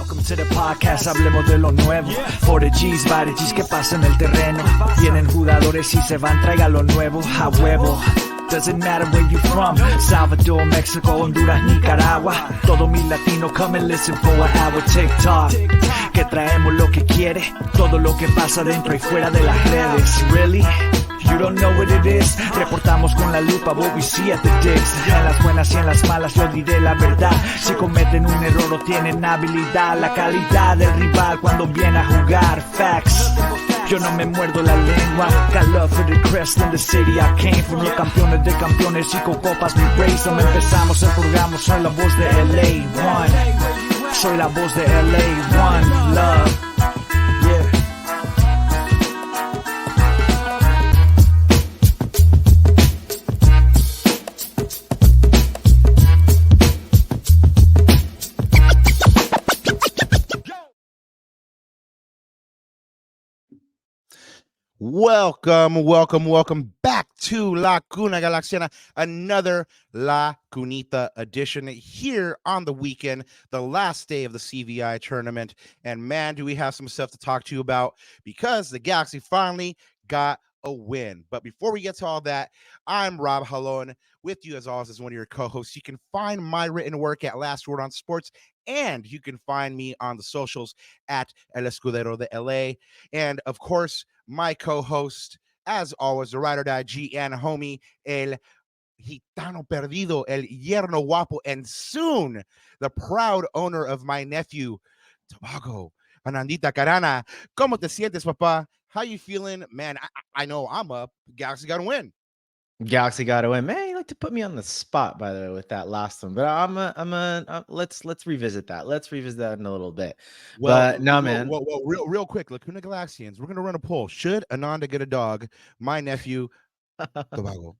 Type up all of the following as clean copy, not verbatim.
Welcome to the podcast, hablemos de lo nuevo. For the G's, by the G's, que pasa en el terreno. Vienen jugadores y se van, traiga lo nuevo, a huevo. Doesn't matter where you from, Salvador, Mexico, Honduras, Nicaragua. Todo mi latino, come and listen for an hour. TikTok, que traemos lo que quiere. Todo lo que pasa dentro y fuera de las redes. Really? You don't know what it is. Reportamos con la lupa what we see at the digs. En las buenas y en las malas yo diré la verdad. Si cometen un error o tienen habilidad, la calidad del rival cuando viene a jugar. Facts. Yo no me muerdo la lengua. Got love for the crest in the city I came from. Los campeones de campeones y con copas mi race. No empezamos, empurgamos. Soy la voz de LA One. Soy la voz de LA One. Love. Yeah. Welcome back to La Cuna Galaxiana, another La Cunita edition here on the weekend, the last day of the CVI tournament. And man, do we have some stuff to talk to you about because the Galaxy finally got a win. But before we get to all that, I'm Rob Jalon with you as always as one of your co-hosts. You can find my written work at Last Word on Sports, and you can find me on the socials at El Escudero de LA. And of course, my co-host, as always, the ride or die G and homie, El Gitano Perdido, El Yerno Guapo, and soon the proud owner of my nephew, Tobago, Anandita Kirana. ¿Cómo te sientes, papá? How you feeling? Man, I know I'm up. Galaxy got to win. Galaxy got to win. Man, you like to put me on the spot, by the way, with that last one. But let's revisit that. Let's revisit that in a little bit. Well, but no, man. Well, real quick, Cuna Galaxians, we're gonna run a poll. Should Ananda get a dog? My nephew, Tobago.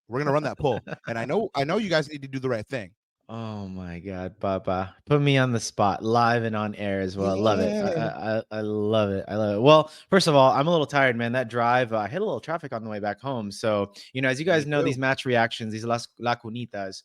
We're gonna run that poll, and I know you guys need to do the right thing. Oh my God, Papa, put me on the spot, live and on air as well. Yeah. I love it. I love it. Well, first of all, I'm a little tired, man. That drive, I hit a little traffic on the way back home. So, as you guys know, these match reactions, these La Cunitas,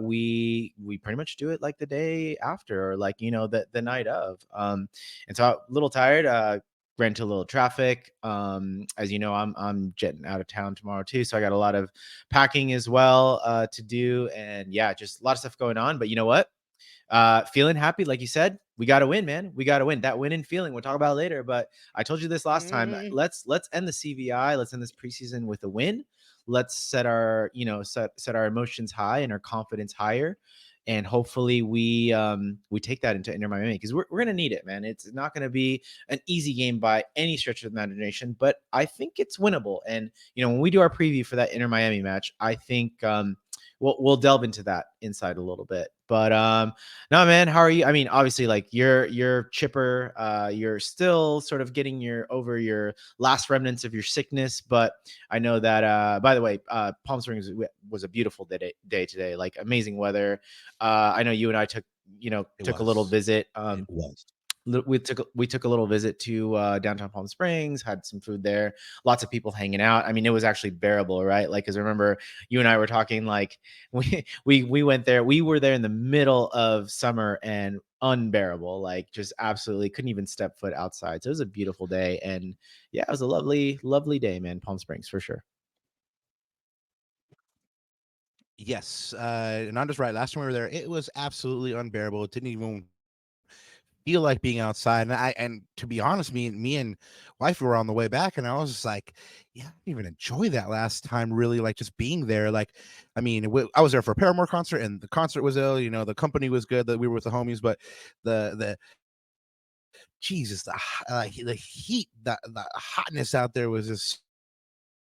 we pretty much do it like the day after, or like, the night of. And so I'm a little tired. Ran into a little traffic. As you know, I'm jetting out of town tomorrow too, so I got a lot of packing as well to do, and yeah, just a lot of stuff going on. But you know what? Feeling happy, like you said. We got to win, man. We got to win. That winning feeling we'll talk about later. But I told you this last time. Let's end the CVI. Let's end this preseason with a win. Let's set our set our emotions high and our confidence higher. And hopefully we take that into Inter Miami because we're going to need it, man. It's not going to be an easy game by any stretch of the imagination, but I think it's winnable. And, when we do our preview for that Inter Miami match, I think we'll delve into that inside a little bit. But no, man, how are you? I mean, obviously, like you're chipper. You're still sort of getting over your last remnants of your sickness. But I know that, by the way, Palm Springs was a beautiful day today, like amazing weather. I know you and I took a little visit. It was. We took a little visit to downtown Palm Springs, had some food there, lots of people hanging out. I mean, it was actually bearable, right? Like, because remember you and I were talking, like we went there, we were there in the middle of summer and unbearable, like just absolutely couldn't even step foot outside. So it was a beautiful day, and yeah, it was a lovely day, man. Palm Springs for sure. Yes, Ananda's right. Last time we were there, it was absolutely unbearable. It didn't even feel like being outside, and to be honest, me and wife were on the way back, and I was just like, yeah, I didn't even enjoy that last time, really, like just being there. Like, I mean, I was there for a Paramore concert, and the concert was ill. The company was good, that we were with the homies, but the Jesus, the heat, the hotness out there was just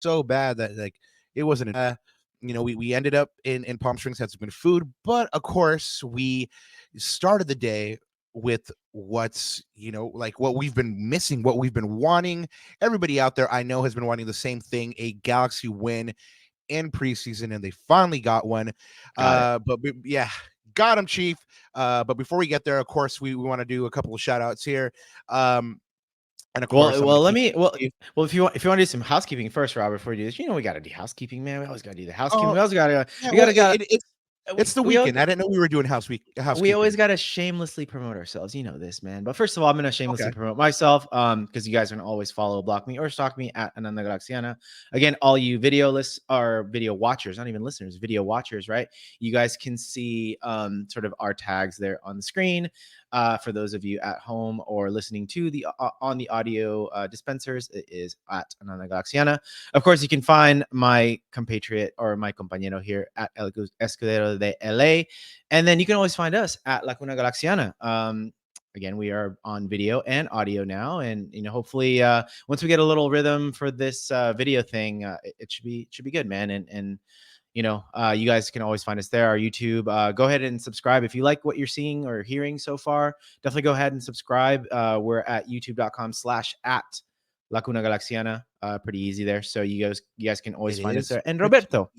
so bad that like it wasn't. We ended up in Palm Springs, had some good food, but of course we started the day with what's like what we've been missing, what we've been wanting. Everybody out there I know has been wanting the same thing, a Galaxy win in preseason, and they finally got one. Got them, Chief. But before we get there, of course, we want to do a couple of shout outs here. And of course, if you want to do some housekeeping first, Robert, before you do this, we got to do housekeeping, man. We always got to do the housekeeping. It's the we all, weekend. I didn't know we were doing we always housekeeping. got to shamelessly promote ourselves. You know this, man. But first of all, I'm going to shamelessly Okay. promote myself because you guys can always follow, block me, or stalk me at Ananda Galaxiana. Again, all you video lists or video watchers, not even listeners, video watchers, right? You guys can see sort of our tags there on the screen. For those of you at home or listening to the on the audio dispensers, it is at Ananda Galaxiana. Of course, you can find my compatriot or my compañero here at El Escudero de LA. And then you can always find us at La Cuna Galaxiana. Again, we are on video and audio now, and hopefully, once we get a little rhythm for this video thing, it should be good, man. And you guys can always find us there. Our YouTube. Go ahead and subscribe if you like what you're seeing or hearing so far. Definitely go ahead and subscribe. We're at youtube.com/at La Cuna Galaxiana. Pretty easy there, so you guys can always find us there. And Roberto.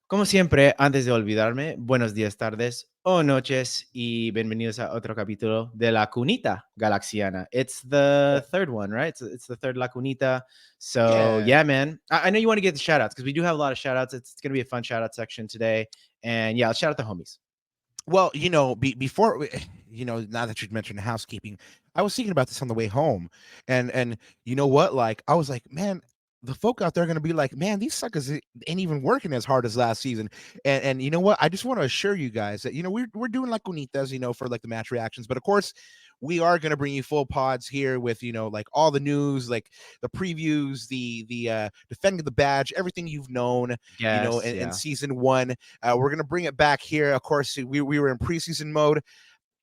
Como siempre, antes de olvidarme, buenos días, tardes o noches y bienvenidos a otro capítulo de La Cunita Galaxiana. It's the third one, right? It's the third La Cunita. So, yeah man. I know you want to get the shout outs because we do have a lot of shout outs. It's going to be a fun shout out section today. And yeah, let's shout out the homies. Well, before, now that you'd mentioned housekeeping, I was thinking about this on the way home. And you know what? Like, I was like, man, the folk out there are going to be like, man, these suckers ain't even working as hard as last season. And you know what? I just want to assure you guys that, we're doing like Cunitas, for like the match reactions. But of course, we are going to bring you full pods here with, like all the news, like the previews, the defending the badge, everything you've known, in season 1. We're going to bring it back here. Of course, we were in preseason mode.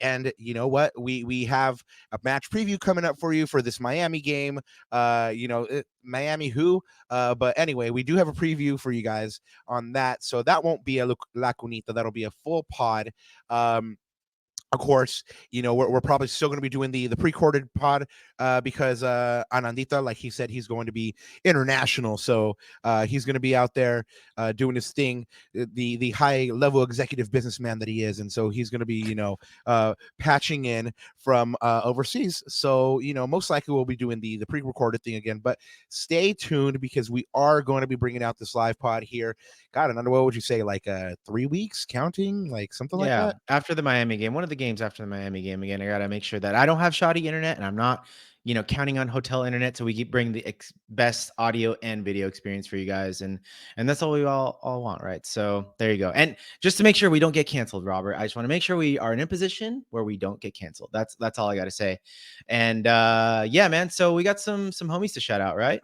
And you know what? We have a match preview coming up for you for this Miami game. Miami who? But anyway, we do have a preview for you guys on that. So that won't be a La Cunita. That'll be a full pod. Of course, we're probably still going to be doing the pre-recorded pod because Anandita, like he said, he's going to be international. So he's going to be out there doing his thing, the high-level executive businessman that he is. And so he's going to be, patching in from overseas. So, most likely we'll be doing the pre-recorded thing again. But stay tuned because we are going to be bringing out this live pod here. God, Ananda, what would you say, like 3 weeks counting, like something like that? After the Miami game, one of the games after the Miami game, again, I got to make sure that I don't have shoddy internet and I'm not, counting on hotel internet. So we keep bringing the best audio and video experience for you guys. And that's all we all want, right? So there you go. And just to make sure we don't get canceled, Robert, I just want to make sure we are in a position where we don't get canceled. That's all I got to say. And yeah, man. So we got some homies to shout out, right?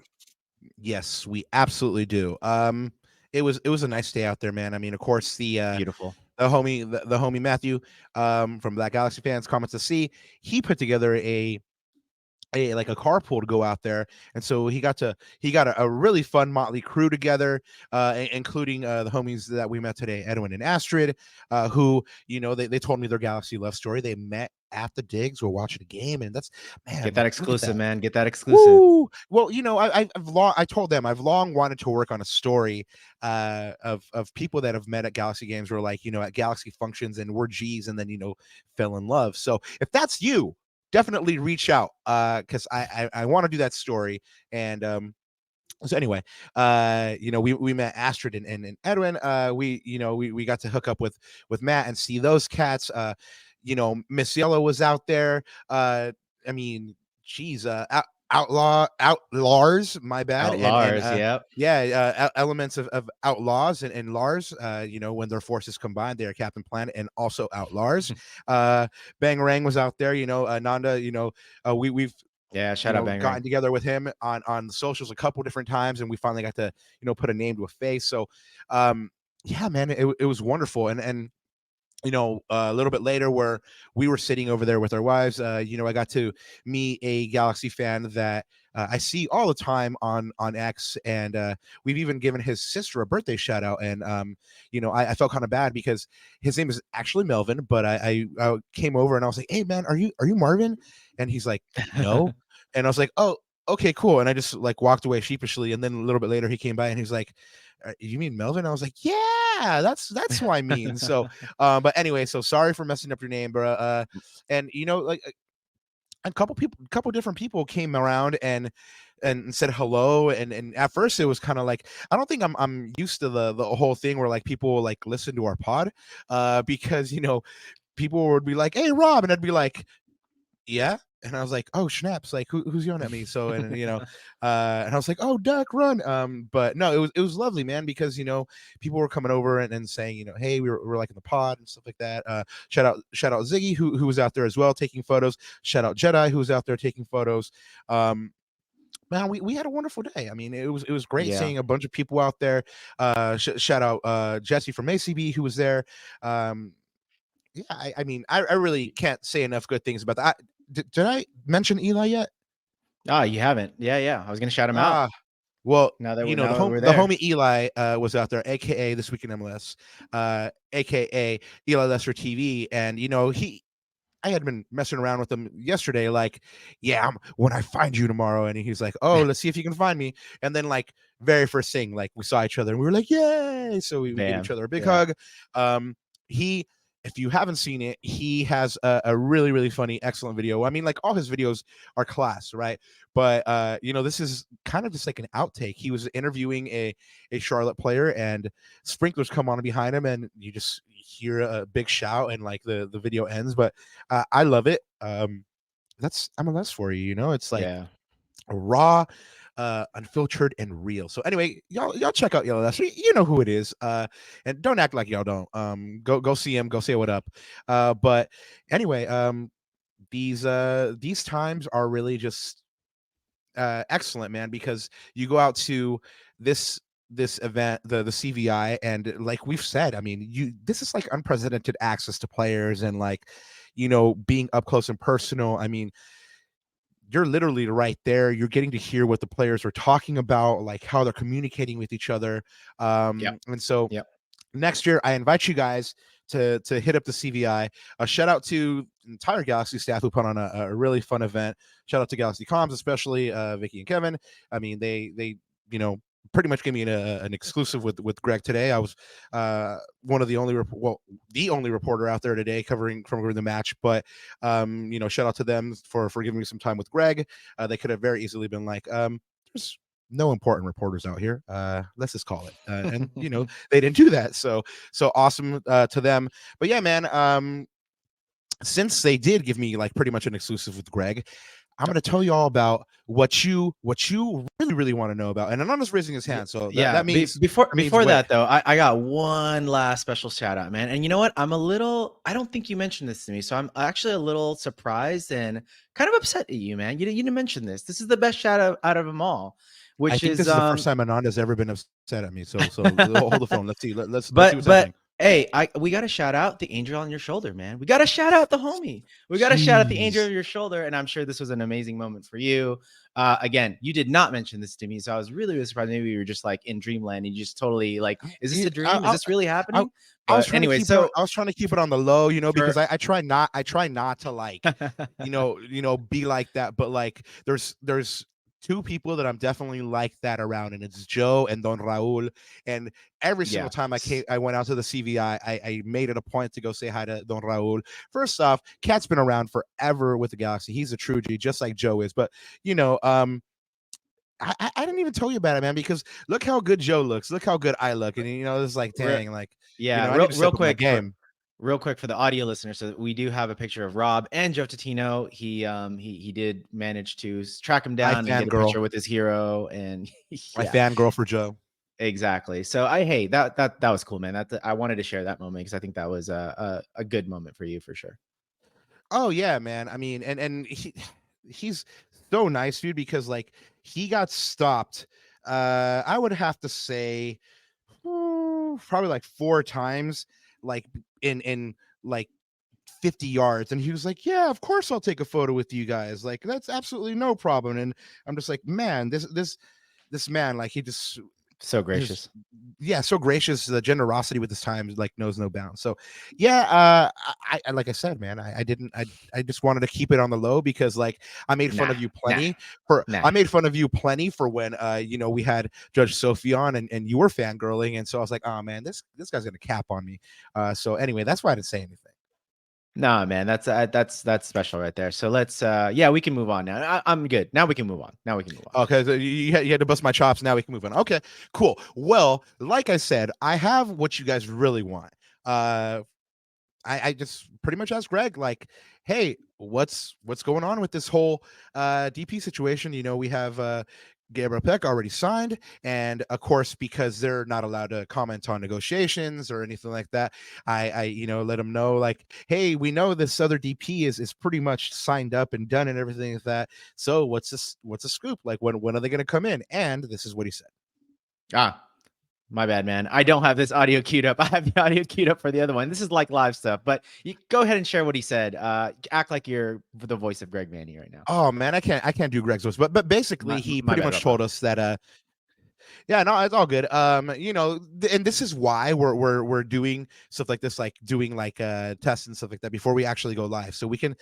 Yes, we absolutely do. It was a nice day out there, man. I mean, of course, Beautiful. The homie Matthew from Black Galaxy Fans Comments to See, he put together a carpool to go out there, and so he got a really fun motley crew together, including the homies that we met today, Edwin and Astrid, who they told me their Galaxy love story. They met at the digs, we're watching a game, and that's, man, get that exclusive, man. Get that exclusive. Woo! Well, I told them I've long wanted to work on a story of people that have met at Galaxy games, or like at Galaxy functions and were G's and then fell in love. So if that's you, definitely reach out because I want to do that story. And so anyway, we met Astrid and Edwin. We got to hook up with Matt and see those cats. Miss Yellow was out there. I mean, geez, Outlaws, my bad. Outlaws, Elements of Outlaws and Lars, when their forces combined, they are Captain Planet and also Outlaws. Bangarang was out there, Ananda, we've shout out Bangarang. Gotten together with him on the socials a couple different times, and we finally got to, put a name to a face. So yeah, man, it was wonderful. And a little bit later where we were sitting over there with our wives, I got to meet a Galaxy fan that I see all the time on X, and we've even given his sister a birthday shout out. And I felt kind of bad because his name is actually Melvin, but I came over and I was like, hey man, are you Marvin? And he's like, no. And I was like, oh, okay, cool. And I just like walked away sheepishly. And then a little bit later he came by and he's like, you mean Melvin? I was like, yeah, that's what I mean. So but anyway, so sorry for messing up your name, bro. And like a couple different people came around, and and said hello. And at first it was kind of like, I don't think I'm used to the whole thing where like people like listen to our pod, because people would be like, "Hey, Rob," and I'd be like, "Yeah." And I was like, "Oh, snaps! Like, who's yelling at me?" So, and and I was like, "Oh, duck, run!" But no, it was lovely, man, because people were coming over and saying, "Hey, we're like in the pod and stuff like that." Shout out Ziggy who was out there as well taking photos. Shout out Jedi who was out there taking photos. Man, we had a wonderful day. I mean, it was great Yeah. seeing a bunch of people out there. Shout out Jesse from ACB who was there. Um, yeah, I mean, I really can't say enough good things about that. Did I mention Eli yet? Ah, you haven't. Yeah, yeah. I was gonna shout him out. Ah, well, Now that we're the there. homie Eli was out there, aka This Week in MLS, aka Eli Lester TV, and I had been messing around with him yesterday, like, yeah, when I find you tomorrow, and he's like, oh, let's see if you can find me, and then like very first thing, like we saw each other and we were like, yay! So we gave each Bam. other a big Yeah. hug. He If you haven't seen it, he has a really, really funny, excellent video. I mean, like all his videos are class, right? But this is kind of just like an outtake. He was interviewing a Charlotte player, and sprinklers come on behind him, and you just hear a big shout, and like the video ends. But I love it. That's MLS for you. It's like Yeah. raw, unfiltered, and real. So anyway, y'all check out Yellow Lester. You know who it is. And don't act like y'all don't. Go see him. Go say what up. But anyway, these times are really just excellent, man, because you go out to this event, the CVI, and like we've said, I mean, this is like unprecedented access to players, and like being up close and personal. I mean, you're literally right there. You're getting to hear what the players are talking about, like how they're communicating with each other. Yep. And so Yep. next year, I invite you guys to hit up the CVI. A shout out to the entire Galaxy staff who put on a really fun event. Shout out to Galaxy Comms, especially Vicky and Kevin. I mean, they pretty much gave me an exclusive with Greg today. I was one of the only the only reporter out there today covering the match. But shout out to them for giving me some time with Greg. They could have very easily been like, there's no important reporters out here. Let's just call it. And they didn't do that. So awesome to them. But yeah, man. Since they did give me like pretty much an exclusive with Greg, I'm going to tell you all about what you really, really want to know about. And Ananda's raising his hand, so that means before that though, I got one last special shout out, man. And you know what? I don't think you mentioned this to me, so I'm actually a little surprised and kind of upset at you, man. You didn't mention this. This is the best shout out of them all. I think this is the first time Ananda's ever been upset at me. So hold the phone. Let's see. Let's see what's happening. Hey, we got to shout out the angel on your shoulder, man. We got to shout out the homie. We got to shout out the angel on your shoulder. And I'm sure this was an amazing moment for you. Again, you did not mention this to me, so I was really, really surprised. Maybe you were just like in dreamland and you just totally like, is this a dream? Is this really happening? I was trying to keep it on the low, because I try not to like, be like that. But like, there's two people that I'm definitely like that around, and it's Joe and Don Raul. And every single time I went out to the CVI, I made it a point to go say hi to Don Raul. First off, Cat's been around forever with the Galaxy. He's a true G, just like Joe is. But I didn't even tell you about it, man, because look how good Joe looks. Look how good I look. And it's like, dang, like, real quick game. Real quick for the audio listeners, so we do have a picture of Rob and Joe Totino. He did manage to track him down and get a picture with his hero, and I fangirl for Joe. Exactly. So that was cool, man. I wanted to share that moment because I think that was a good moment for you for sure. Oh yeah, man. I mean, and he's so nice, dude, because like he got stopped. I would have to say probably like 4 times, like in like 50 yards, and he was like, yeah, of course I'll take a photo with you guys, like that's absolutely no problem. And I'm just like, man, this man, like, he just so gracious. So gracious. The generosity with his time like knows no bounds. So I like I said, man, I just wanted to keep it on the low because like I made fun of you plenty I made fun of you plenty for when we had Judge Sophie on and you were fangirling, and so I was like, oh man, this guy's gonna cap on me. So anyway, that's why I didn't say anything. Nah, man, that's special right there. So let's yeah, we can move on now. I'm good. Now we can move on. Okay, so you had to bust my chops. Now we can move on. Okay, cool. Well, like I said, I have what you guys really want. I just pretty much asked Greg, like, hey, what's going on with this whole DP situation? You know, we have Gabriel Peck already signed, and of course, because they're not allowed to comment on negotiations or anything like that, I let them know, like, hey, we know this other DP is pretty much signed up and done and everything like that. So what's a scoop? Like, when are they going to come in? And this is what he said. Ah, my bad, man. I don't have this audio queued up. I have the audio queued up for the other one. This is like live stuff, but you go ahead and share what he said. Act like you're the voice of Greg Manny right now. Oh man, I can't do Greg's voice, but basically he pretty much told us that yeah, no, it's all good. And this is why we're doing stuff like this, like doing like tests and stuff like that before we actually go live, so we can,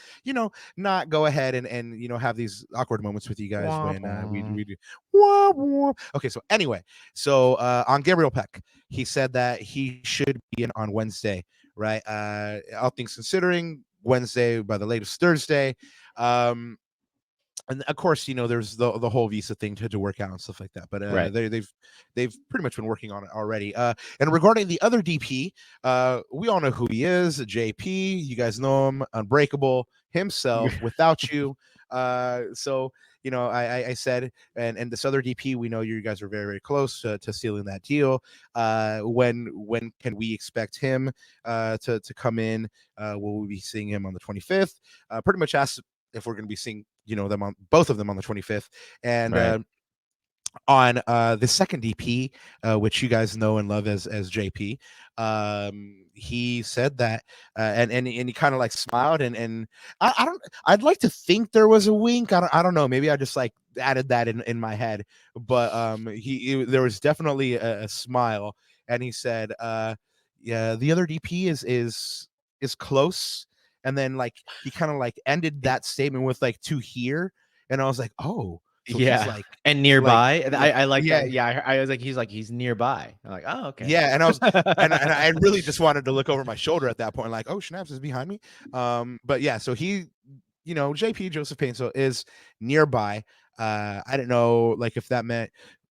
not go ahead and have these awkward moments with you guys when we do. Wah, wah. Okay, so anyway, on Gabriel Peck, he said that he should be in on Wednesday, right? All things considering, Wednesday by the latest Thursday. And of course, there's the whole visa thing to work out and stuff like that. But Right. they've pretty much been working on it already. And regarding the other DP, we all know who he is, JP. You guys know him, unbreakable himself. Without you, so I said, and this other DP, we know you guys are very, very close to sealing that deal. When can we expect him to come in? Will we be seeing him on the 25th? Pretty much asked if we're going to be seeing them on both of them on the 25th. And Right. On the second DP, which you guys know and love as JP, he said that and he kind of like smiled, and I'd like to think there was a wink. I don't know, maybe I just like added that in my head, but there was definitely a smile, and he said yeah, the other DP is close. And then like he kind of like ended that statement with like to here, and I was like, oh, so he's Yeah, like and nearby. like I like yeah, that. Yeah, I was like, he's nearby. I'm like, oh, okay. yeah, and I was and I really just wanted to look over my shoulder at that point, like, oh, Schnaps is behind me. But yeah, so he, JP Joseph Painsil is nearby. I didn't know like if that meant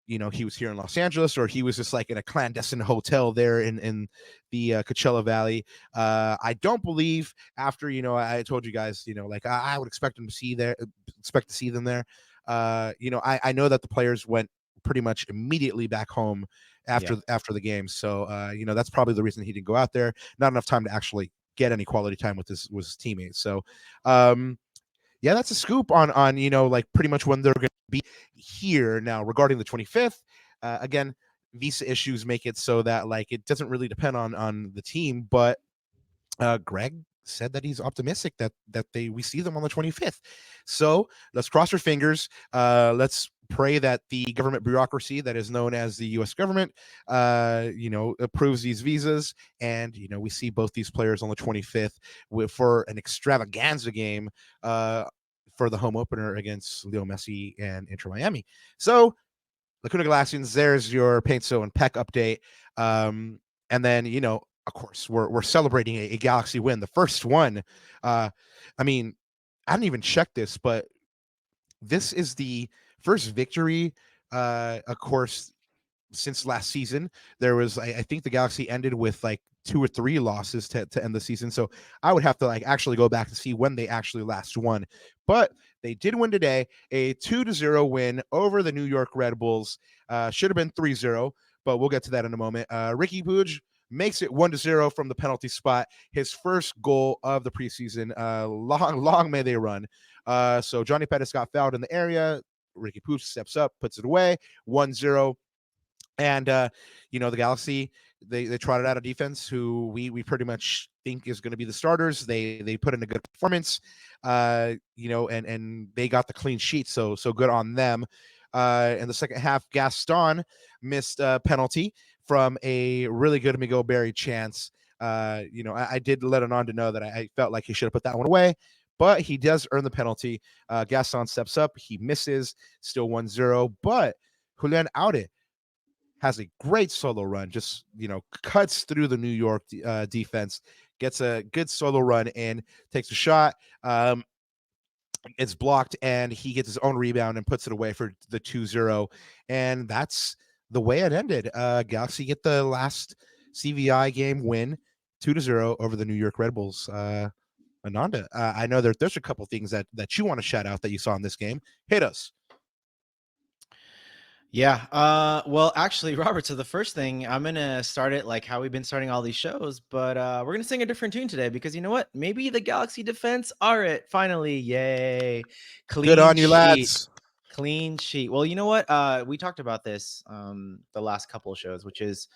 he was here in Los Angeles, or he was just like in a clandestine hotel there in the Coachella Valley. I don't believe, after I told you guys, like I would expect them to expect to see them there. I know that the players went pretty much immediately back home after Yeah. after the game, so that's probably the reason he didn't go out there. Not enough time to actually get any quality time with his teammates. So yeah, that's a scoop on like pretty much when they're going to be here. Now regarding the 25th, again, visa issues make it so that like it doesn't really depend on the team, but Greg said that he's optimistic that we see them on the 25th. So let's cross our fingers. Let's pray that the government bureaucracy that is known as the U.S. government, approves these visas, and we see both these players on the 25th for an extravaganza game for the home opener against Leo Messi and Inter Miami. So the Cuna Galaxians, there's your Paintsil and Peck update. And then, of course, we're celebrating a Galaxy win, the first one. I mean, I didn't even check this, but this is the first victory, of course, since last season. There was, I think the Galaxy ended with like 2 or 3 losses to end the season. So I would have to like actually go back to see when they actually last won. But they did win today, a 2-0 win over the New York Red Bulls. Should have been 3-0, but we'll get to that in a moment. Ricky Puig makes it 1-0 from the penalty spot. His first goal of the preseason. Long may they run. So Johnny Pettis got fouled in the area. Ricky Puig steps up, puts it away, 1-0. And the Galaxy, they trotted out a defense who we pretty much think is going to be the starters. They put in a good performance, and they got the clean sheet. So good on them. In the second half, Gaston missed a penalty from a really good Miguel Berry chance. I did let Ananda know that I felt like he should have put that one away, but he does earn the penalty. Gaston steps up, he misses, still 1-0. But Julian Aude has a great solo run, just cuts through the New York defense, gets a good solo run in, takes a shot. It's blocked, and he gets his own rebound and puts it away for the 2-0. And that's the way it ended. Galaxy get the last CVI game win 2-0 over the New York Red Bulls. Ananda, I know there's a couple things that you want to shout out that you saw in this game. Hit us. Yeah. Well, actually, Robert, so the first thing, I'm going to start it like how we've been starting all these shows, but we're going to sing a different tune today because you know what? Maybe the Galaxy defense are it. Finally. Yay. Good Clean on you, sheet. lads. Clean sheet. Well, you know what? We talked about this the last couple of shows, which is,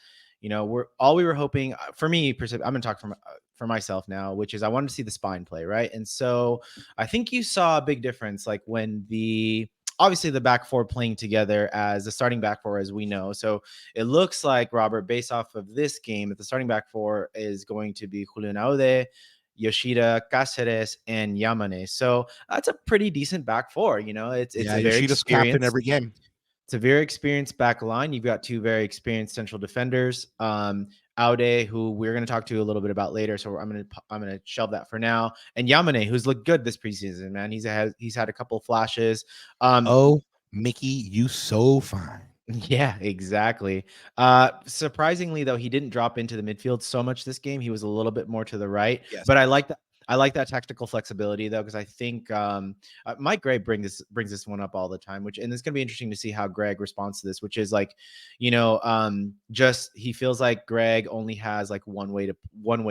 we were hoping for me, I'm going to talk for myself now, which is I wanted to see the spine play, right? And so I think you saw a big difference, like when obviously the back four playing together as the starting back four, as we know. So it looks like, Robert, based off of this game, that the starting back four is going to be Julian, Aude, Yoshida, Cáceres, and Yamane. So that's a pretty decent back four. It's a very Yoshida's captain experienced every game. It's a very experienced back line. You've got two very experienced central defenders. Aude, who we're going to talk to a little bit about later, so I'm going to shelve that for now. And Yamane, who's looked good this preseason, man. He's had a couple of flashes. Mickey, you so fine. Yeah, exactly. Surprisingly, though, he didn't drop into the midfield so much this game. He was a little bit more to the right. Yes. But I like that. I like that tactical flexibility, though, because I think Mike Gray brings this one up all the time, and it's going to be interesting to see how Greg responds to this, which is like, just he feels like Greg only has like one way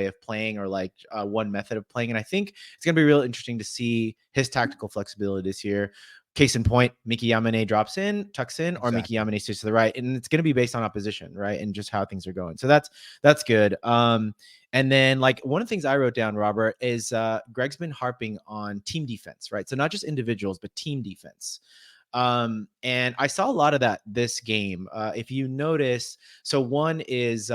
of playing, or like one method of playing. And I think it's going to be real interesting to see his tactical flexibility this year. Case in point, Miki Yamane drops in, tucks in, or Miki Yamane stays to the right, and it's going to be based on opposition, right, and just how things are going. So that's good. And then, like, one of the things I wrote down, Robert, is Greg's been harping on team defense, right? So not just individuals, but team defense. And I saw a lot of that this game. If you notice, so one is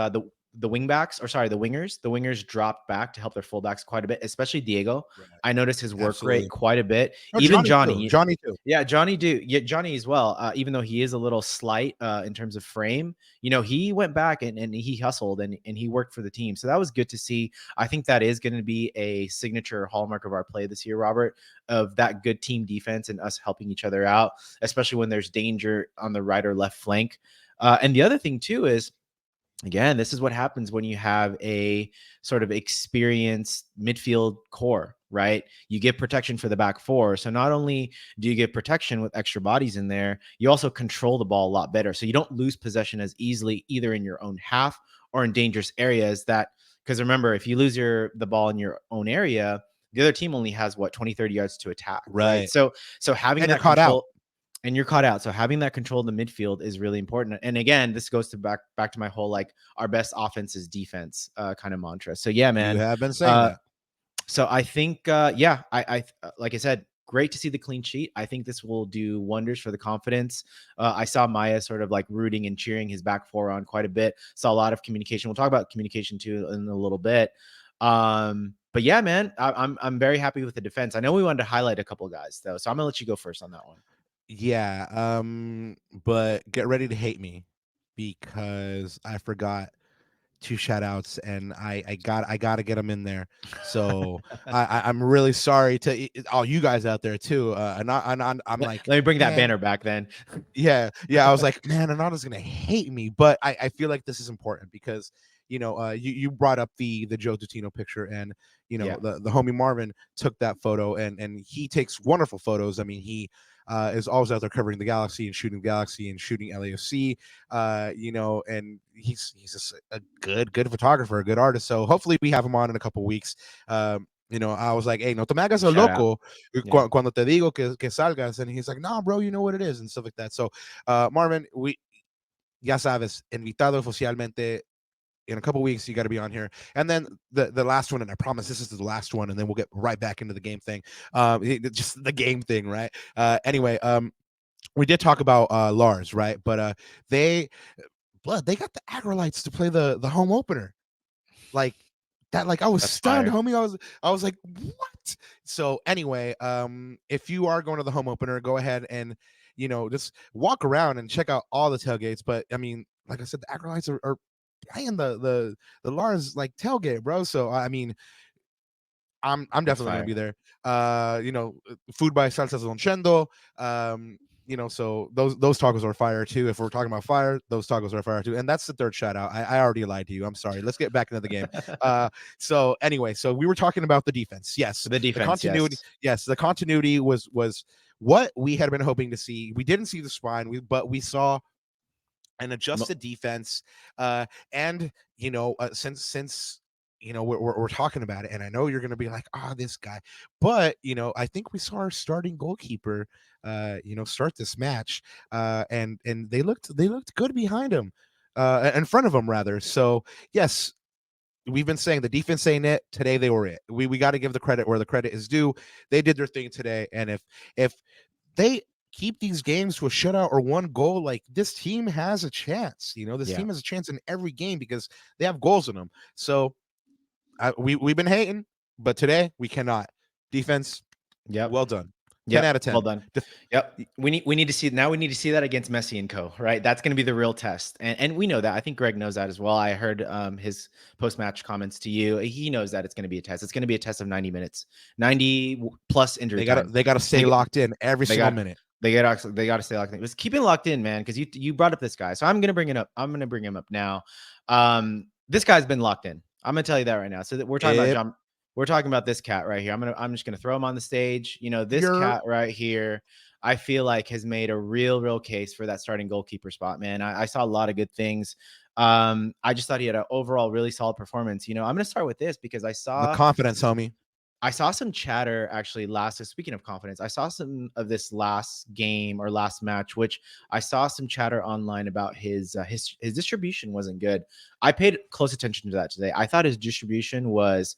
the wingers. The wingers dropped back to help their fullbacks quite a bit, especially Diego. Right. I noticed his work rate quite a bit. Even Johnny too. Yeah, Johnny as well. Even though he is a little slight in terms of frame, he went back and he hustled and he worked for the team. So that was good to see. I think that is going to be a signature hallmark of our play this year, Robert, of that good team defense and us helping each other out, especially when there's danger on the right or left flank. And the other thing too is, again, this is what happens when you have a sort of experienced midfield core, right? You get protection for the back four. So not only do you get protection with extra bodies in there, you also control the ball a lot better. So you don't lose possession as easily either in your own half or in dangerous areas because remember, if you lose the ball in your own area, the other team only has 20, 30 yards to attack. Right. So having that control. And you're caught out. So having that control in the midfield is really important. And again, this goes to back to my whole, like, our best offense is defense kind of mantra. So yeah, man. You have been saying that. So I think, I like I said, great to see the clean sheet. I think this will do wonders for the confidence. I saw Maya sort of like rooting and cheering his back four on quite a bit. Saw a lot of communication. We'll talk about communication too in a little bit. But yeah, man, I'm very happy with the defense. I know we wanted to highlight a couple of guys though, so I'm gonna let you go first on that one. Yeah, but get ready to hate me because I forgot 2 shout outs and I gotta get them in there. So I'm really sorry to all you guys out there too. And I'm like, let me bring that banner back then. Yeah. I was like, man, Ananda's gonna hate me, but I feel like this is important because you brought up the Joe Tutino picture, and the homie Marvin took that photo, and he takes wonderful photos. I mean, he is always out there covering the Galaxy and shooting LAFC, and he's just a good photographer, a good artist. So hopefully we have him on in a couple of weeks. I was like, hey, no te me hagas el loco cuando te digo que salgas. And he's like, no, bro, you know what it is, and stuff like that. So, Marvin, ya sabes, invitado oficialmente. In a couple weeks, you got to be on here. And then the last one, and I promise this is the last one, and then we'll get right back into the game thing. Just the game thing, right? Anyway, we did talk about Lars, right? But they got the Agrolites to play the home opener. Like that, like I was stunned, homie. I was like, what? So anyway, if you are going to the home opener, go ahead and just walk around and check out all the tailgates. But I mean, like I said, the Agrolites are playing the Lars like tailgate, bro. So I mean, I'm definitely gonna be there. Food by Salsas Lonchendo. So those tacos are fire too. If we're talking about fire, those tacos are fire too. And that's the third shout out. I already lied to you. I'm sorry. Let's get back into the game. So anyway, so we were talking about the defense. Yes, The defense, continuity. Yes, the continuity was what we had been hoping to see. We didn't see the spine, but we saw an adjusted defense. And since we're talking about it, and I know you're going to be like, this guy, but I think we saw our starting goalkeeper start this match, and they looked good behind him, in front of him rather. So yes, we've been saying the defense ain't it. Today they were it. We got to give the credit where the credit is due. They did their thing today, and if they keep these games to a shutout or one goal, like this team has a chance. This team has a chance in every game because they have goals in them. So we've been hating, but today we cannot. Defense, well done. 10 out of 10. Well done. Yep. We need to see that against Messi and co, right? That's going to be the real test. And we know that. I think Greg knows that as well. I heard his post-match comments to you. He knows that it's going to be a test. It's going to be a test of 90 minutes, 90 plus injury time. They got to stay locked in every single minute. They got to stay locked in. Just keep it locked in, man, because you brought up this guy. So I'm going to bring it up. I'm going to bring him up now. This guy's been locked in. I'm going to tell you that right now. So that we're talking about John. We're talking about this cat right here. I'm just gonna throw him on the stage. This cat right here, I feel like has made a real case for that starting goalkeeper spot, man. I saw a lot of good things. I just thought he had an overall really solid performance. I'm gonna start with this because I saw the confidence, homie. I saw some chatter actually speaking of confidence, I saw some of this last game or last match, which I saw some chatter online about his distribution wasn't good. I paid close attention to that today. I thought his distribution was,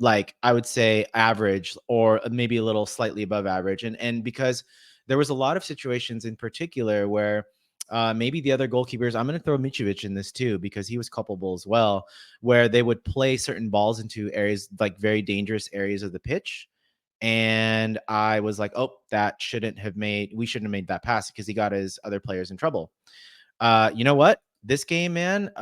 like, I would say average or maybe a little slightly above average. And because there was a lot of situations in particular where maybe the other goalkeepers, I'm going to throw Mitrovic in this too, because he was culpable as well, where they would play certain balls into areas, like very dangerous areas of the pitch. And I was like, we shouldn't have made that pass because he got his other players in trouble. You know what? This game, man,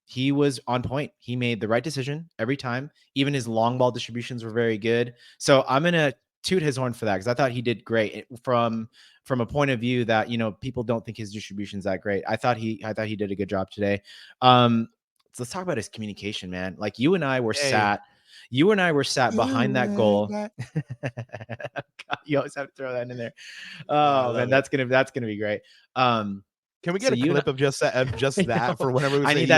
he was on point. He made the right decision every time. Even his long ball distributions were very good. So I'm going to toot his horn for that because I thought he did great from a point of view that, people don't think his distribution's that great. I thought he did a good job today. So let's talk about his communication, man. Like you and I were sat behind that goal. God, you always have to throw that in there. Oh man, that's going to be great. Can we get a clip of just that for whenever we say I need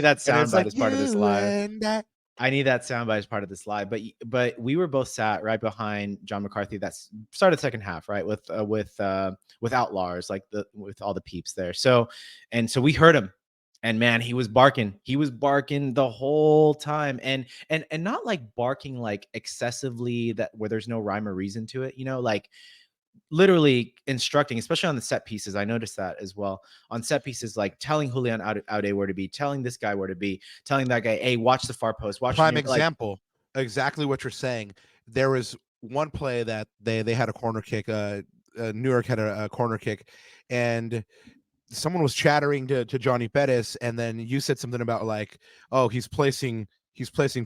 that soundbite as part of this live. I need that soundbite as part of this live. But we were both sat right behind John McCarthy. That started second half, right, without Lars, with all the peeps there. So we heard him, and man, he was barking. He was barking the whole time, and not like barking like excessively where there's no rhyme or reason to it. Like literally instructing, especially on the set pieces. I noticed that as well on set pieces, like telling Julian Aude where to be, telling this guy where to be, telling that guy, hey, watch the far post. Watch prime example, exactly what you're saying. There was one play that they had a corner kick. New York had a corner kick, and someone was chattering to Johnny Perez, and then you said something about like, oh, he's placing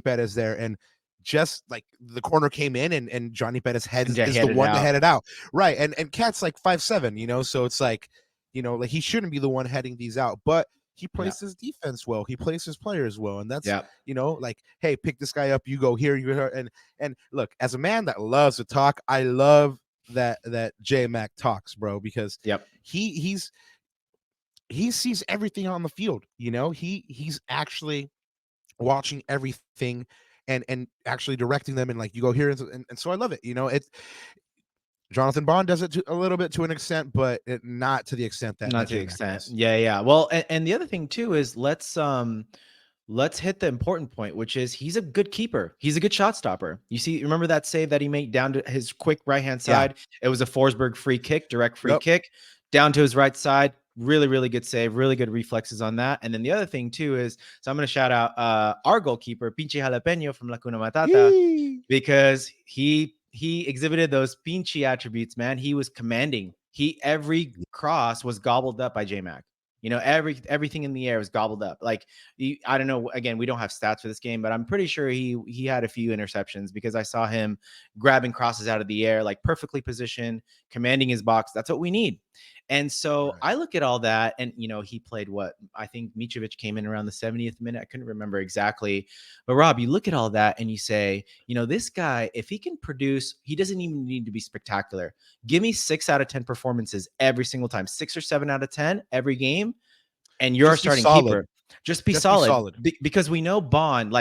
Perez there, and just like the corner came in and Johnny Perez is the one to head it out. Right. And Cat's like 5'7", so it's like, like he shouldn't be the one heading these out, but he plays his defense well. He plays his players well. And that's, like, hey, pick this guy up. You go here, you go here. And look, as a man that loves to talk, I love that J Mac talks, bro, because he sees everything on the field. He's actually watching everything and actually directing them, and like, you go here, and so I love it. It's Jonathan Bond does it a little bit to an extent, but not to the extent that not to the extent. Yeah. Well, and the other thing too is let's hit the important point, which is he's a good keeper. He's a good shot stopper. Remember that save that he made down to his quick right hand side? It was a Forsberg free kick, direct free kick down to his right side. Really good save, really good reflexes on that. And then the other thing too is, so I'm going to shout out our goalkeeper, Pinche Jalapeno from La Cuna Matata, because he exhibited those Pinche attributes, man. He was commanding. Every cross was gobbled up by J-Mac. You know, everything in the air was gobbled up. Like, I don't know. Again, we don't have stats for this game, but I'm pretty sure he had a few interceptions because I saw him grabbing crosses out of the air, like perfectly positioned, commanding his box. That's what we need. And so I look at all that, and you know, he played what I think Mitrovic came in around the 70th minute. I couldn't remember exactly, but Rob, you look at all that and you say, you know, this guy, if he can produce, he doesn't even need to be spectacular. Give me 6 out of 10 performances every single time, 6 or 7 out of 10 every game, and you're our starting keeper. Just be solid. Because we know Bond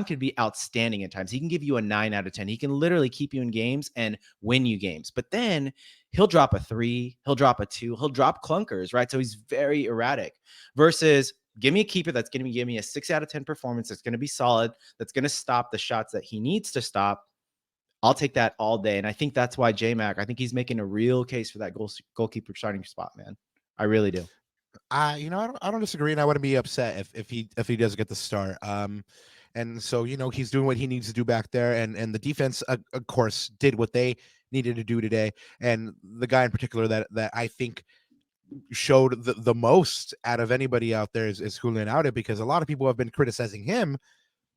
could be outstanding at times. He can give you a 9 out of 10. He can literally keep you in games and win you games. But then he'll drop a 3, he'll drop a 2, he'll drop clunkers, right? So he's very erratic. Versus give me a keeper that's going to give me a 6 out of 10 performance, that's going to be solid, that's going to stop the shots that he needs to stop. I'll take that all day. And I think that's why J-Mac, I think he's making a real case for that goalkeeper starting spot, man. I really do. You know, I don't disagree, and I wouldn't be upset if he does get the start. And so, you know, he's doing what he needs to do back there, and the defense, of course, did what they needed to do today. And the guy in particular that I think showed the most out of anybody out there is Julian Aude, because a lot of people have been criticizing him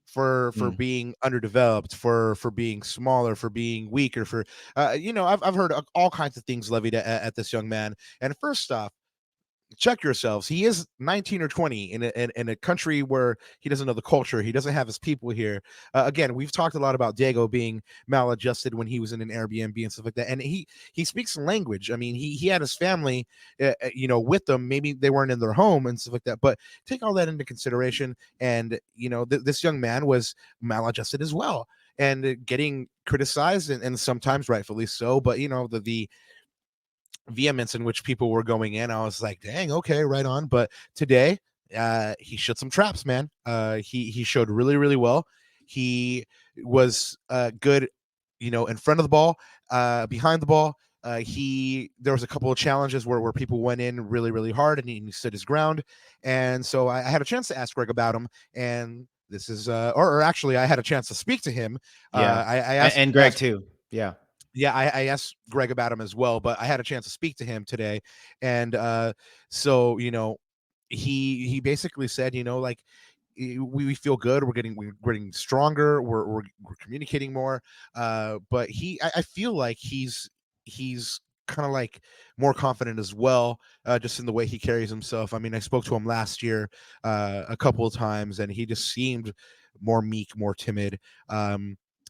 for being underdeveloped, for being smaller, for being weaker, for you know, I've heard all kinds of things levied at this young man. And first off, check yourselves. He is 19 or 20 in a country where he doesn't know the culture. He doesn't have his people here. Again, we've talked a lot about Diego being maladjusted when he was in an Airbnb and stuff like that. And he speaks language. I mean, he had his family, you know, with them. Maybe they weren't in their home and stuff like that. But take all that into consideration. And, you know, this young man was maladjusted as well, and getting criticized, and sometimes rightfully so. But, you know, the vehemence in which people were going in, I was like, dang, okay, right on. But today, he shut some traps, man. He showed really, really well. He was good, you know, in front of the ball, behind the ball. There was a couple of challenges where people went in really, really hard, and he stood his ground. And so I had a chance to ask Greg about him, and this is or actually I had a chance to speak to him. I asked, and Greg too. Yeah. Yeah, I asked Greg about him as well, but I had a chance to speak to him today. And so, you know, he basically said, you know, like, we feel good. We're getting stronger. We're communicating more. But I feel like he's kind of like more confident as well, just in the way he carries himself. I mean, I spoke to him last year a couple of times, and he just seemed more meek, more timid.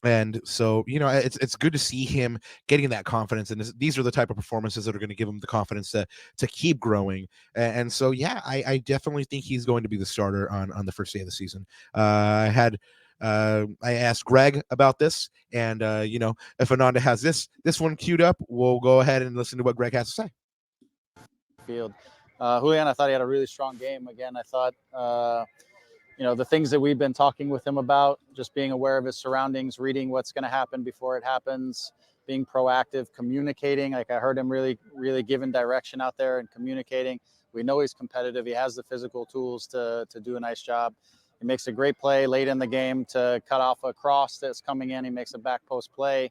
And so, you know, it's good to see him getting that confidence, and these are the type of performances that are going to give him the confidence to keep growing. And so, yeah, I definitely think he's going to be the starter on the first day of the season. I asked Greg about this, and you know, if Ananda has this one queued up, we'll go ahead and listen to what Greg has to say. Field, Julian, I thought he had a really strong game. Again, I thought, you know, the things that we've been talking with him about, just being aware of his surroundings, reading what's going to happen before it happens, being proactive, communicating. Like, I heard him really, really giving direction out there and communicating. We know he's competitive. He has the physical tools to do a nice job. He makes a great play late in the game to cut off a cross that's coming in. He makes a back post play.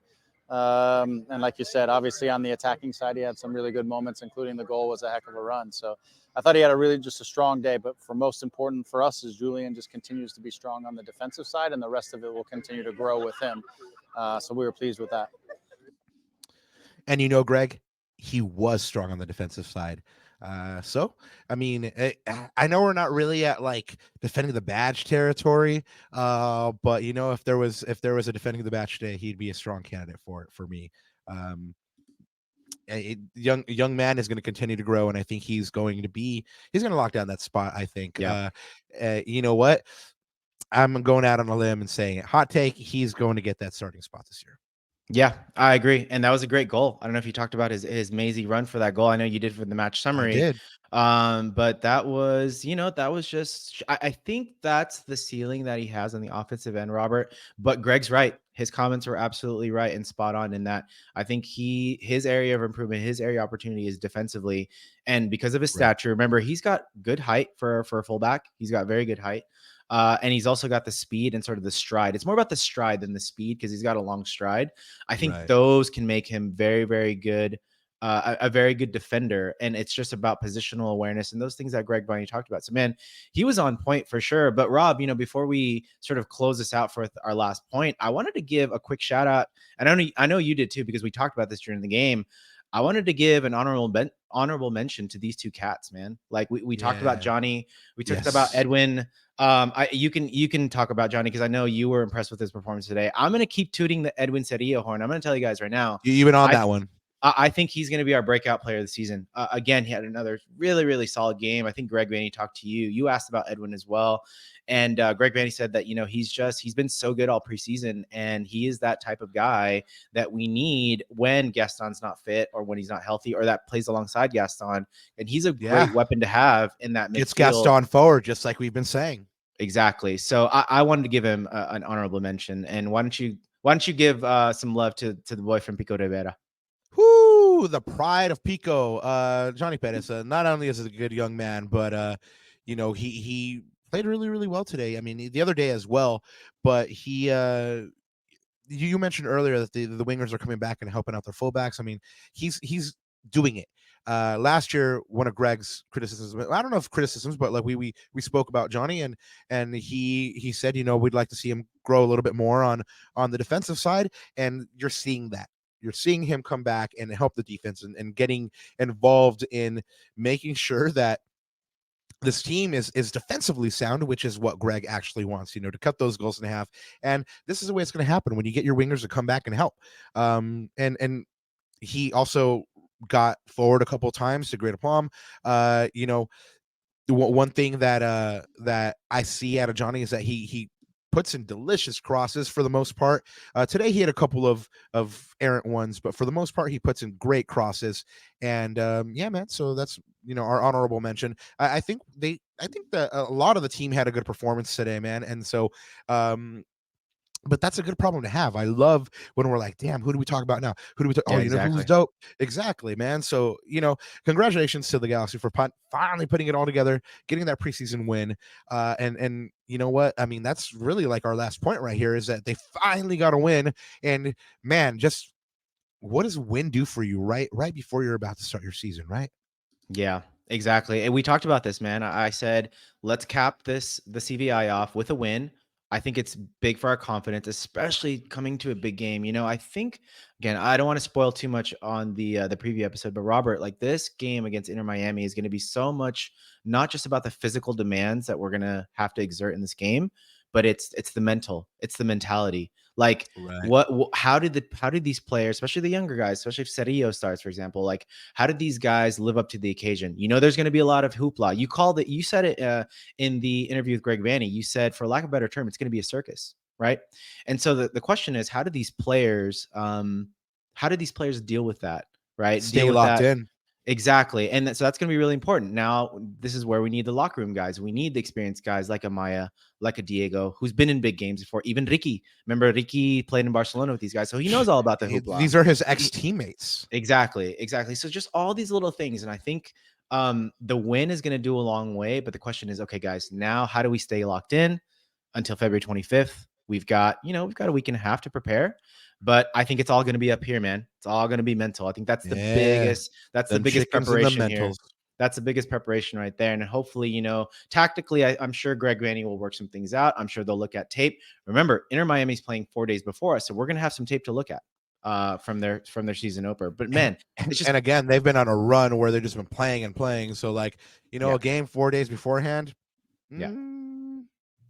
And like you said, obviously on the attacking side, he had some really good moments, including the goal was a heck of a run. So I thought he had just a strong day. But for most important for us is Julian just continues to be strong on the defensive side, and the rest of it will continue to grow with him. So we were pleased with that. And, you know, Greg, he was strong on the defensive side. So, I mean, I know we're not really at like defending the badge territory, but you know, if there was a defending the badge today, he'd be a strong candidate for me. Young man is going to continue to grow, and I think he's going to lock down that spot. I think. Yeah. You know what? I'm going out on a limb and saying it. Hot take: he's going to get that starting spot this year. Yeah, I agree. And that was a great goal. I don't know if you talked about his mazy run for that goal. I know you did for the match summary. I did. But that was, you know, that was just, I think that's the ceiling that he has on the offensive end, Robert. But Greg's right. His comments were absolutely right and spot on in that. I think his area of improvement, his area of opportunity is defensively. And because of his stature, remember, he's got good height for a fullback. He's got very good height. And he's also got the speed and sort of the stride. It's more about the stride than the speed because he's got a long stride. I think those can make him very, very good a very good defender, and it's just about positional awareness and those things that Greg Vanney talked about. So, man, he was on point for sure. But Rob, before we sort of close this out for our last point, I wanted to give a quick shout out, and I know you did too, because we talked about this during the game. I wanted to give an honorable mention to these two cats, man. Like we talked about Johnny, we talked about Edwin. You can talk about Johnny because I know you were impressed with his performance today. I'm gonna keep tooting the Edwin Cerrillo horn. I'm gonna tell you guys right now. You've been on that one. I think he's going to be our breakout player of the season. Again, he had another really, really solid game. I think Greg Vanney talked to you. You asked about Edwin as well. And Greg Vanney said that, he's been so good all preseason, and he is that type of guy that we need when Gaston's not fit or when he's not healthy or that plays alongside Gaston. And he's a great weapon to have in that midfield. Gets Gaston forward, just like we've been saying. Exactly. So I wanted to give him an honorable mention. And why don't you give some love to the boy from Pico de Vera? Whoo, the pride of Pico, Johnny Perez. Not only is he a good young man, but he played really, really well today. I mean, the other day as well. But he, you mentioned earlier that the wingers are coming back and helping out their fullbacks. I mean, he's doing it. Last year, one of Greg's criticisms, I don't know if criticisms, but like we spoke about Johnny, and he said, we'd like to see him grow a little bit more on the defensive side, and you're seeing that. You're seeing him come back and help the defense and getting involved in making sure that this team is defensively sound, which is what Greg actually wants, to cut those goals in half. And this is the way it's going to happen when you get your wingers to come back and help. And he also got forward a couple of times to great aplomb. One thing that I see out of Johnny is that he puts in delicious crosses for the most part. Today he had a couple of errant ones, but for the most part he puts in great crosses. And man, so that's our honorable mention. I think that a lot of the team had a good performance today, man. And so but that's a good problem to have. I love when we're like, damn, who do we talk about now? Who do we talk? Exactly. Who's dope? Exactly, man. So, congratulations to the Galaxy for finally putting it all together, getting that preseason win. And you know what? I mean, that's really like our last point right here is that they finally got a win. And man, just what does a win do for you right before you're about to start your season, right? Yeah, exactly. And we talked about this, man. I said, let's cap the CVI off with a win. I think it's big for our confidence, especially coming to a big game. I think, again, I don't want to spoil too much on the preview episode, but Robert, like this game against Inter Miami is going to be so much, not just about the physical demands that we're going to have to exert in this game, but it's the mental, it's the mentality. Like how did these players, especially the younger guys, especially if Cerrillo starts, for example, like how did these guys live up to the occasion? There's going to be a lot of hoopla. You said it in the interview with Greg Vanney. You said, for lack of a better term, it's going to be a circus, right? And so the question is, how do these players deal with that, right? Stay locked in. Exactly. And so that's going to be really important. Now, this is where we need the locker room guys. We need the experienced guys like a Maya, like a Diego, who's been in big games before. Even Ricky. Remember, Ricky played in Barcelona with these guys, so he knows all about the hoopla. These are his ex-teammates. Exactly. So just all these little things. And I think the win is going to do a long way. But the question is, okay, guys, now how do we stay locked in until February 25th? We've got a week and a half to prepare. But I think it's all going to be up here, man. It's all going to be mental. I think that's the biggest. That's the biggest preparation here. That's the biggest preparation right there. And hopefully, tactically, I'm sure Greg Vanney will work some things out. I'm sure they'll look at tape. Remember, Inter Miami's playing 4 days before us, so we're going to have some tape to look at from their season opener. But man, and again, they've been on a run where they've just been playing and playing. So like, a game 4 days beforehand. Whereas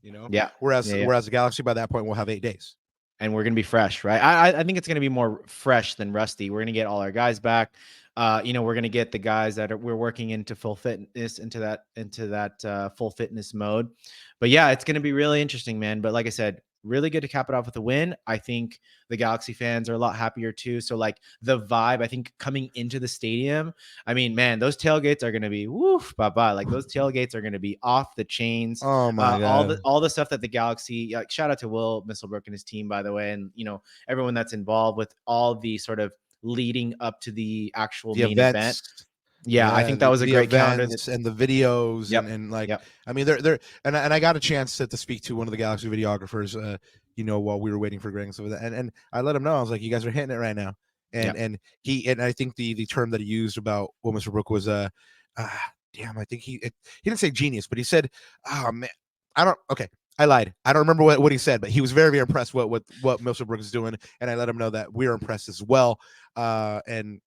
the Galaxy by that point will have 8 days. And we're going to be fresh, right? I think it's going to be more fresh than rusty. We're going to get all our guys back. We're going to get the guys we're working into full fitness, into that full fitness mode. But yeah, it's going to be really interesting, man. But like I said, really good to cap it off with a win. I think the Galaxy fans are a lot happier too. So like the vibe, I think coming into the stadium, I mean, man, those tailgates are going to be woof, bye-bye. Like those tailgates are going to be off the chains. Oh my God. All the stuff that the Galaxy, shout out to Will Misselbrook and his team, by the way. And, everyone that's involved with all the sort of leading up to the actual main event. Yeah, I think that was a great counter. And the videos I mean, they're and I got a chance to speak to one of the Galaxy videographers, while we were waiting for Greg and stuff like that. And I let him know, I was like, you guys are hitting it right now. And Yep. and I think the term that he used about Mr. Brook was damn, I think he didn't say genius, but he said, oh man, I lied. I don't remember what he said, but he was very, very impressed what Mr. Brook is doing, and I let him know that we're impressed as well. And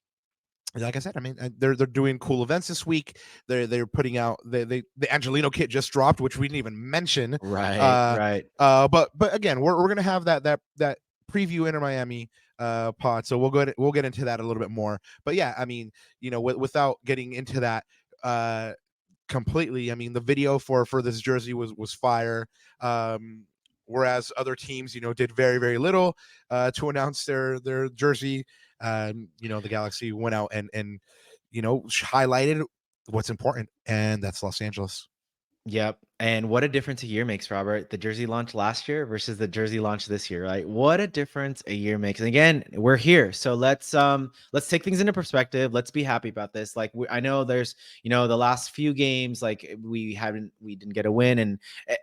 like I said, I mean, they're doing cool events this week. They're putting out the Angelino kit just dropped, which we didn't even mention. Right. But again, we're gonna have that preview Inter Miami pod, so we'll get into that a little bit more. But yeah, I mean, without getting into that completely, I mean, the video for this jersey was fire. Whereas other teams, did very, very little to announce their jersey. The Galaxy went out and highlighted what's important, and that's Los Angeles. Yep. And what a difference a year makes, Robert. The jersey launch last year versus the jersey launch this year, right? What a difference a year makes. And again, we're here. So let's take things into perspective. Let's be happy about this. Like I know there's, the last few games, like we didn't get a win.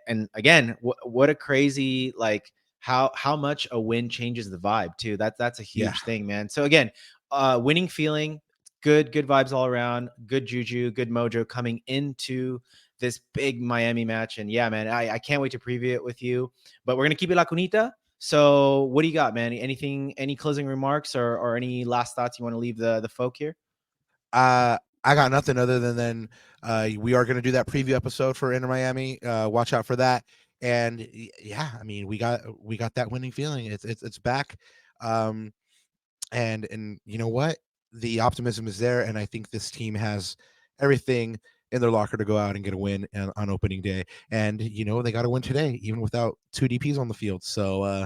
And again, what a crazy, like how much a win changes the vibe too. That's a huge thing, man. So again, winning feeling, good vibes all around, good juju, good mojo coming into this big Miami match. And yeah, man, I can't wait to preview it with you, but we're going to keep it La Cunita. So what do you got, man? Any closing remarks or any last thoughts you want to leave the folk here? I got nothing other than we are going to do that preview episode for Inter Miami. Watch out for that. And yeah, I mean, we got that winning feeling. It's back. And you know what? The optimism is there, and I think this team has everything in their locker to go out and get a win on opening day. And they got to win today, even without 2 DPs on the field. So I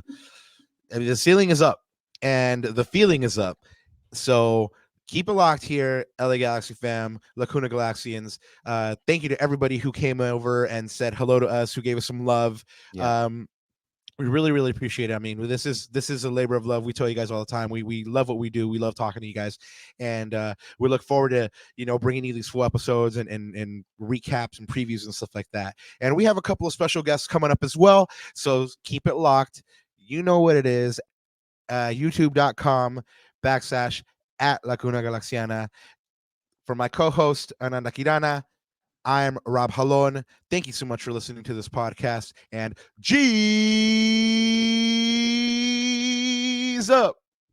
mean, the ceiling is up, and the feeling is up. So keep it locked here, LA Galaxy fam, La Cuna Galaxians. Thank you to everybody who came over and said hello to us, who gave us some love. Yeah. We really, really appreciate it. I mean, this is a labor of love. We tell you guys all the time. We love what we do. We love talking to you guys, and we look forward to bringing you these full episodes and recaps and previews and stuff like that. And we have a couple of special guests coming up as well. So keep it locked. You know what it is. YouTube.com/@La Cuna Galaxiana. For my co-host Ananda Kirana, I'm Rob Jalon. Thank you so much for listening to this podcast, and G's up.